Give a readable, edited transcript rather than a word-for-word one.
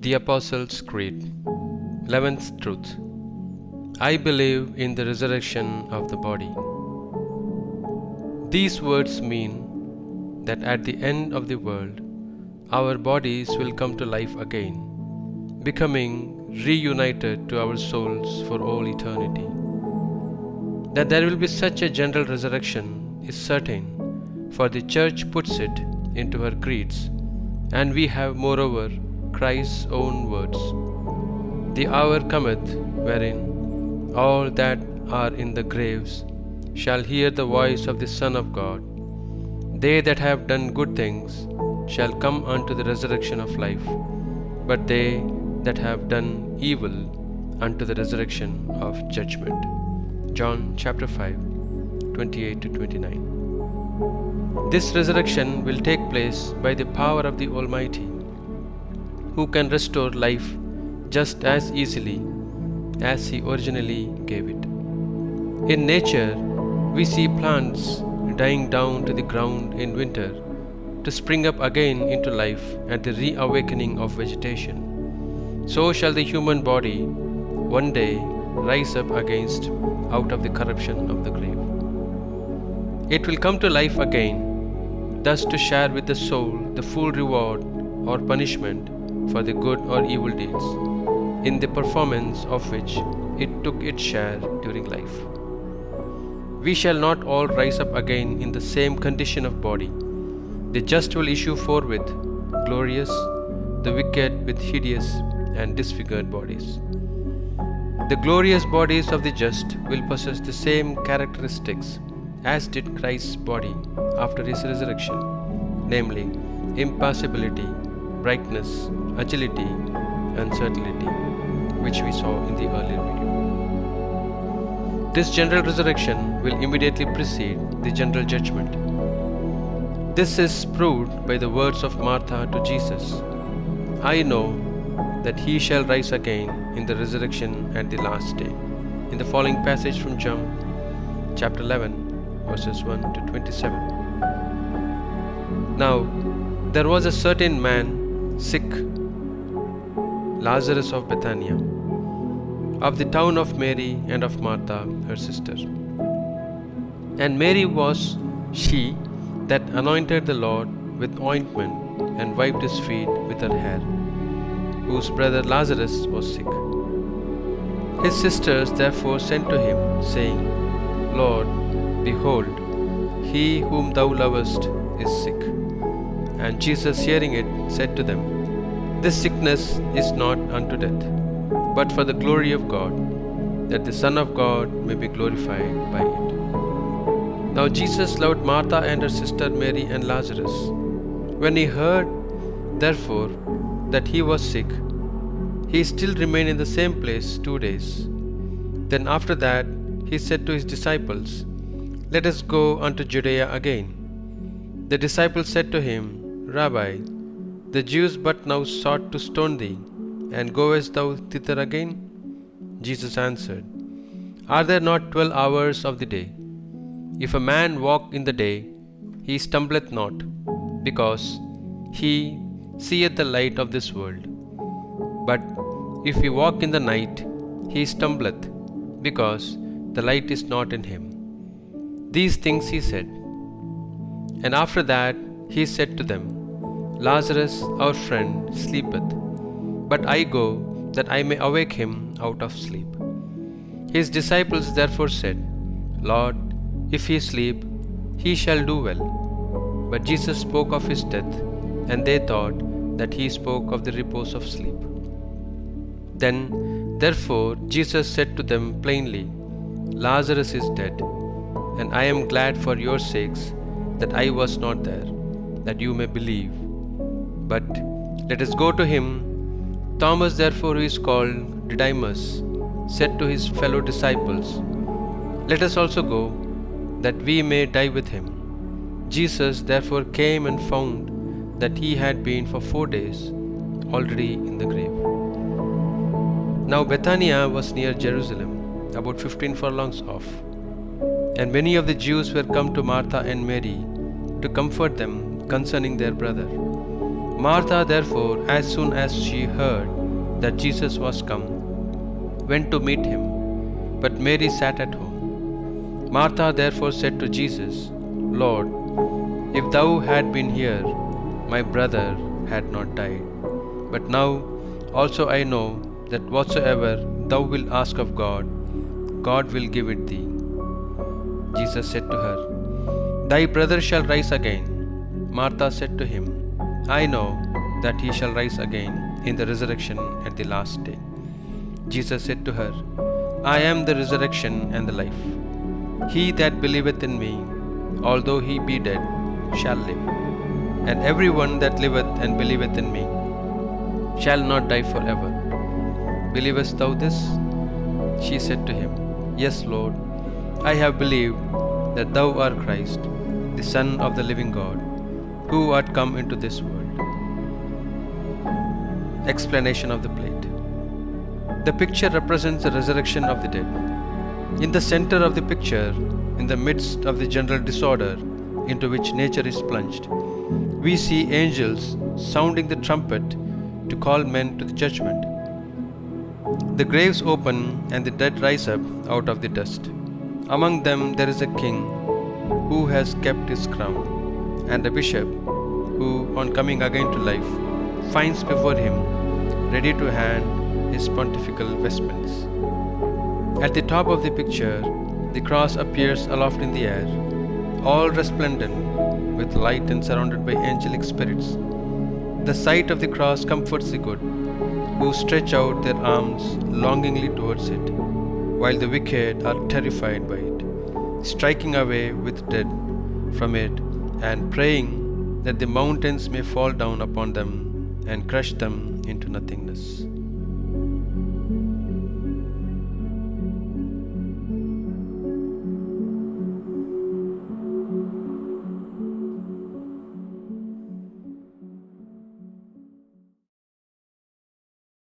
The Apostles' Creed. 11th Truth. I believe in the resurrection of the body. These words mean that at the end of the world, our bodies will come to life again, becoming reunited to our souls for all eternity. That there will be such a general resurrection is certain, for the Church puts it into her creeds, and we have moreover Christ's own words. The hour cometh wherein all that are in the graves shall hear the voice of the Son of God. They that have done good things shall come unto the resurrection of life, but they that have done evil unto the resurrection of judgment. John chapter 5, 28 to 29. This resurrection will take place by the power of the Almighty, who can restore life just as easily as He originally gave it. In nature, we see plants dying down to the ground in winter to spring up again into life at the reawakening of vegetation. So shall the human body one day rise up out of the corruption of the grave. It will come to life again, thus to share with the soul the full reward or punishment for the good or evil deeds, in the performance of which it took its share during life. We shall not all rise up again in the same condition of body. The just will issue forthwith glorious, the wicked with hideous and disfigured bodies. The glorious bodies of the just will possess the same characteristics as did Christ's body after His resurrection, namely impassibility, brightness, agility, and certainty, which we saw in the earlier video. This general resurrection will immediately precede the general judgment. This is proved by the words of Martha to Jesus. I know that he shall rise again in the resurrection at the last day. In the following passage from John chapter 11, verses 1 to 27. Now, there was a certain man sick, Lazarus of Bethania, of the town of Mary and of Martha, her sister. And Mary was she that anointed the Lord with ointment and wiped his feet with her hair, whose brother Lazarus was sick. His sisters therefore sent to him, saying, Lord, behold, he whom thou lovest is sick. And Jesus, hearing it, said to them, This sickness is not unto death, but for the glory of God, that the Son of God may be glorified by it. Now Jesus loved Martha and her sister Mary and Lazarus. When he heard, therefore, that he was sick, he still remained in the same place 2 days. Then after that he said to his disciples, Let us go unto Judea again. The disciples said to him, Rabbi, the Jews but now sought to stone thee, and goest thou thither again? Jesus answered, Are there not 12 hours of the day? If a man walk in the day, he stumbleth not, because he seeth the light of this world. But if he walk in the night, he stumbleth, because the light is not in him. These things he said. And after that he said to them, Lazarus, our friend, sleepeth, but I go that I may awake him out of sleep. His disciples therefore said, Lord, if he sleep, he shall do well. But Jesus spoke of his death, and they thought that he spoke of the repose of sleep. Then, therefore, Jesus said to them plainly, Lazarus is dead, and I am glad for your sakes that I was not there, that you may believe. But let us go to him. Thomas, therefore, who is called Didymus, said to his fellow disciples, Let us also go, that we may die with him. Jesus therefore came and found that he had been for 4 days already in the grave. Now Bethania was near Jerusalem, about 15 furlongs off, and many of the Jews were come to Martha and Mary to comfort them concerning their brother. Martha therefore, as soon as she heard that Jesus was come, went to meet him, but Mary sat at home. Martha therefore said to Jesus, Lord, if thou had been here, my brother had not died. But now also I know that whatsoever thou wilt ask of God, God will give it thee. Jesus said to her, Thy brother shall rise again. Martha said to him, I know that he shall rise again in the resurrection at the last day. Jesus said to her, I am the resurrection and the life. He that believeth in me, although he be dead, shall live. And every one that liveth and believeth in me shall not die forever. Believest thou this? She said to him, Yes, Lord, I have believed that thou art Christ, the Son of the living God, who art come into this world. Explanation of the plate. The picture represents the resurrection of the dead. In the center of the picture, in the midst of the general disorder into which nature is plunged, we see angels sounding the trumpet to call men to the judgment. The graves open and the dead rise up out of the dust. Among them there is a king who has kept his crown, and a bishop who, on coming again to life, finds before him, ready to hand, his pontifical vestments. At the top of the picture, the cross appears aloft in the air, all resplendent with light and surrounded by angelic spirits. The sight of the cross comforts the good, who stretch out their arms longingly towards it, while the wicked are terrified by it, striking away with dread from it and praying that the mountains may fall down upon them and crush them into nothingness.